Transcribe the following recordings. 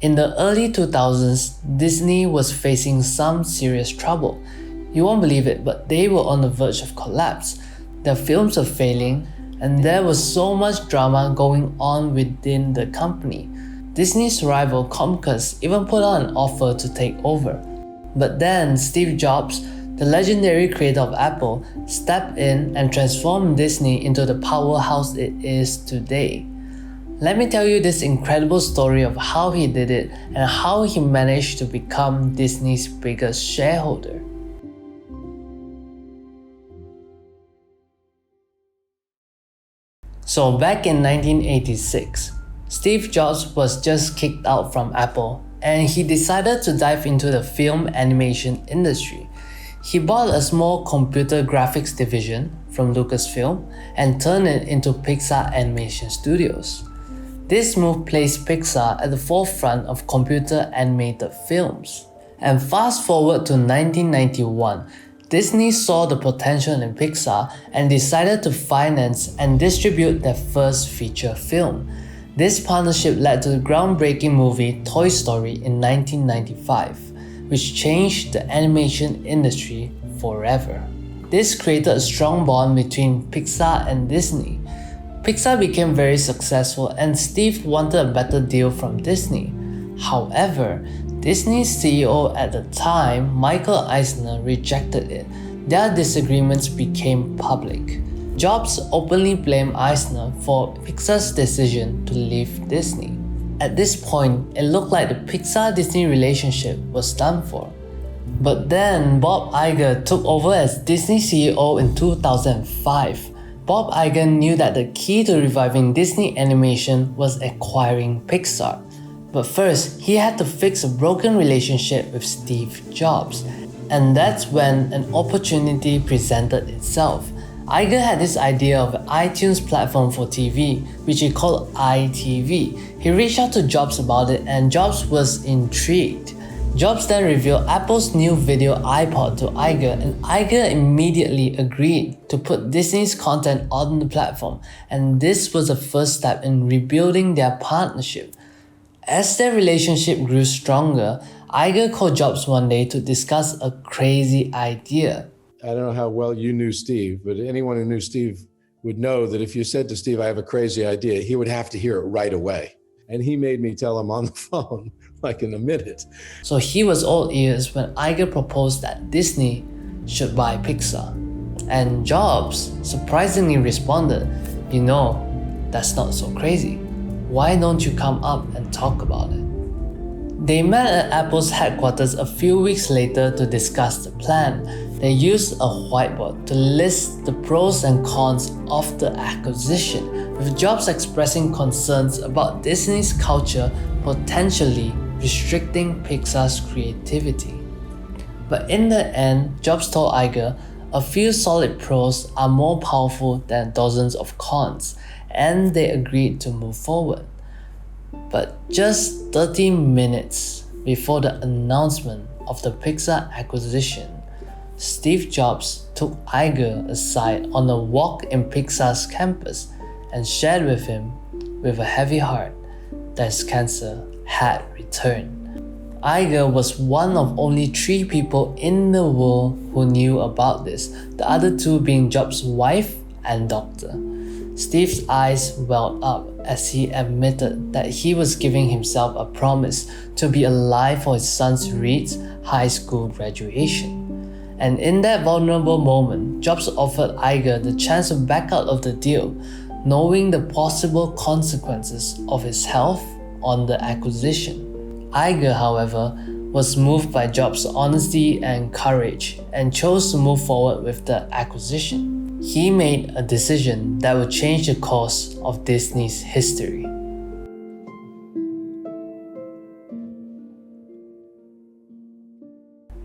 In the early 2000s, Disney was facing some serious trouble. You won't believe it, but they were on the verge of collapse. Their films were failing, and there was so much drama going on within the company. Disney's rival Comcast even put out an offer to take over. But then Steve Jobs, the legendary creator of Apple, stepped in and transformed Disney into the powerhouse it is today. Let me tell you this incredible story of how he did it and how he managed to become Disney's biggest shareholder. So back in 1986, Steve Jobs was just kicked out from Apple and he decided to dive into the film animation industry. He bought a small computer graphics division from Lucasfilm and turned it into Pixar Animation Studios. This move placed Pixar at the forefront of computer animated films. And fast forward to 1991, Disney saw the potential in Pixar and decided to finance and distribute their first feature film. This partnership led to the groundbreaking movie Toy Story in 1995, which changed the animation industry forever. This created a strong bond between Pixar and Disney. Pixar became very successful and Steve wanted a better deal from Disney. However, Disney's CEO at the time, Michael Eisner, rejected it. Their disagreements became public. Jobs openly blamed Eisner for Pixar's decision to leave Disney. At this point, it looked like the Pixar-Disney relationship was done for. But then Bob Iger took over as Disney CEO in 2005. Bob Iger knew that the key to reviving Disney animation was acquiring Pixar. But first, he had to fix a broken relationship with Steve Jobs. And that's when an opportunity presented itself. Iger had this idea of an iTunes platform for TV, which he called iTV. He reached out to Jobs about it and Jobs was intrigued. Jobs then revealed Apple's new video iPod to Iger and Iger immediately agreed to put Disney's content on the platform, and this was the first step in rebuilding their partnership. As their relationship grew stronger, Iger called Jobs one day to discuss a crazy idea. I don't know how well you knew Steve, but anyone who knew Steve would know that if you said to Steve, I have a crazy idea, he would have to hear it right away. And he made me tell him on the phone, like in a minute. So he was all ears when Iger proposed that Disney should buy Pixar. And Jobs surprisingly responded, you know, that's not so crazy. Why don't you come up and talk about it? They met at Apple's headquarters a few weeks later to discuss the plan. They used a whiteboard to list the pros and cons of the acquisition, with Jobs expressing concerns about Disney's culture potentially restricting Pixar's creativity. But in the end, Jobs told Iger, a few solid pros are more powerful than dozens of cons, and they agreed to move forward. But just 30 minutes before the announcement of the Pixar acquisition, Steve Jobs took Iger aside on a walk in Pixar's campus and shared with him, with a heavy heart, that his cancer had returned. Iger was one of only 3 people in the world who knew about this, the other 2 being Jobs' wife and doctor. Steve's eyes welled up as he admitted that he was giving himself a promise to be alive for his son's Reed's high school graduation. And in that vulnerable moment, Jobs offered Iger the chance to back out of the deal, knowing the possible consequences of his health on the acquisition. Iger, however, was moved by Jobs' honesty and courage and chose to move forward with the acquisition. He made a decision that would change the course of Disney's history.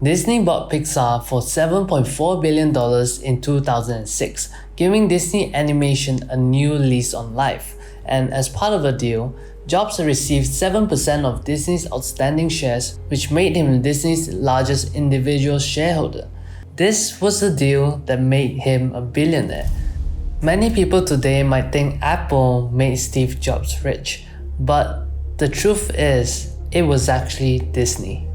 Disney bought Pixar for $7.4 billion in 2006, giving Disney Animation a new lease on life. And as part of the deal, Jobs received 7% of Disney's outstanding shares, which made him Disney's largest individual shareholder. This was the deal that made him a billionaire. Many people today might think Apple made Steve Jobs rich, but the truth is, It was actually Disney.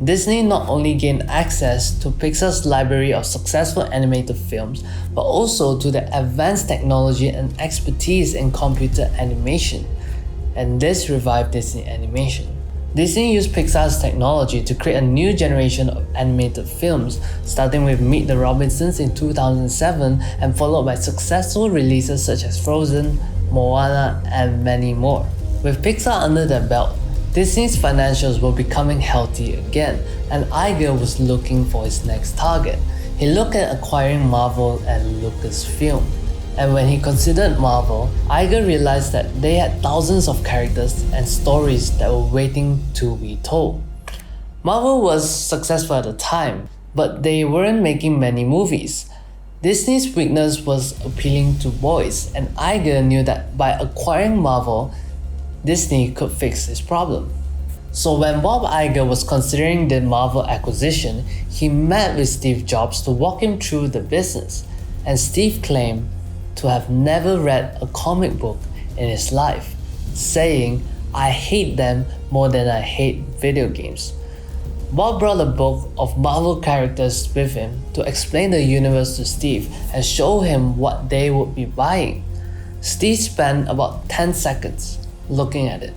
Disney not only gained access to Pixar's library of successful animated films, but also to the advanced technology and expertise in computer animation. And this revived Disney animation. Disney used Pixar's technology to create a new generation of animated films, starting with Meet the Robinsons in 2007 and followed by successful releases such as Frozen, Moana, and many more. With Pixar under their belt, Disney's financials were becoming healthy again, and Iger was looking for his next target. He looked at acquiring Marvel and Lucasfilm. And when he considered Marvel, Iger realized that they had thousands of characters and stories that were waiting to be told. Marvel was successful at the time, but they weren't making many movies. Disney's weakness was appealing to boys, and Iger knew that by acquiring Marvel, Disney could fix this problem. So when Bob Iger was considering the Marvel acquisition, he met with Steve Jobs to walk him through the business, and Steve claimed to have never read a comic book in his life, saying, "I hate them more than I hate video games." Bob brought a book of Marvel characters with him to explain the universe to Steve and show him what they would be buying. Steve spent about 10 seconds looking at it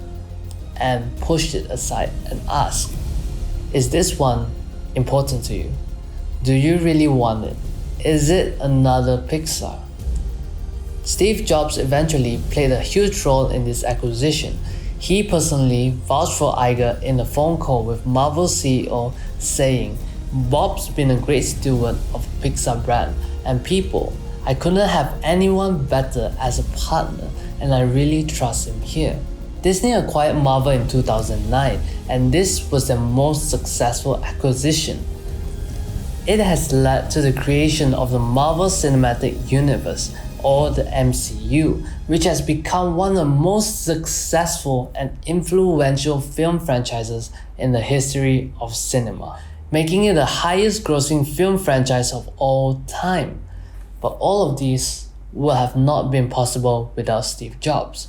and pushed it aside and asked, "Is this one important to you? Do you really want it? Is it another Pixar?" Steve Jobs eventually played a huge role in this acquisition. He personally vouched for Iger in a phone call with Marvel CEO, saying, "Bob's been a great steward of Pixar brand and people. I couldn't have anyone better as a partner, and I really trust him here." Disney acquired Marvel in 2009, and this was their most successful acquisition. It has led to the creation of the Marvel Cinematic Universe, or the MCU, which has become one of the most successful and influential film franchises in the history of cinema, making it the highest grossing film franchise of all time. But all of these would have not been possible without Steve Jobs.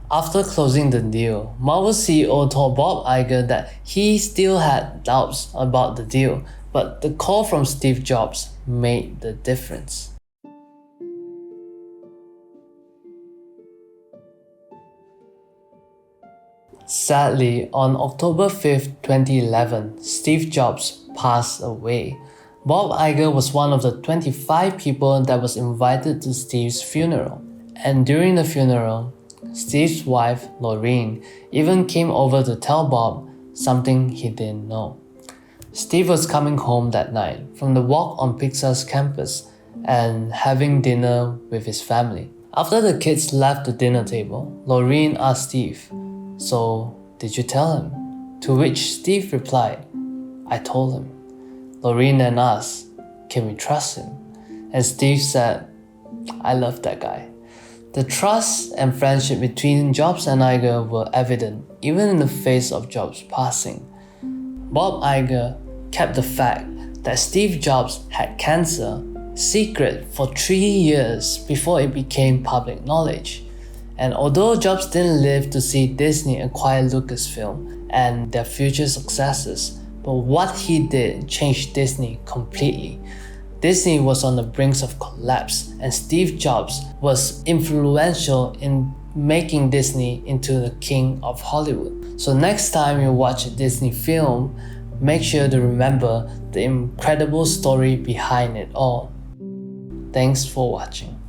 After closing the deal, Marvel CEO told Bob Iger that he still had doubts about the deal, but the call from Steve Jobs made the difference. Sadly, on October 5th, 2011, Steve Jobs passed away. Bob Iger was one of the 25 people that was invited to Steve's funeral. And during the funeral, Steve's wife, Lorraine, even came over to tell Bob something he didn't know. Steve was coming home that night from the walk on Pixar's campus and having dinner with his family. After the kids left the dinner table, Lorraine asked Steve, "So, did you tell him?" To which Steve replied, "I told him." Lorraine then asked, "Can we trust him?" And Steve said, "I love that guy." The trust and friendship between Jobs and Iger were evident even in the face of Jobs' passing. Bob Iger kept the fact that Steve Jobs had cancer secret for 3 years before it became public knowledge. And although Jobs didn't live to see Disney acquire Lucasfilm and their future successes, but what he did changed Disney completely. Disney was on the brink of collapse, and Steve Jobs was influential in making Disney into the king of Hollywood. So next time you watch a Disney film, make sure to remember the incredible story behind it all. Thanks for watching.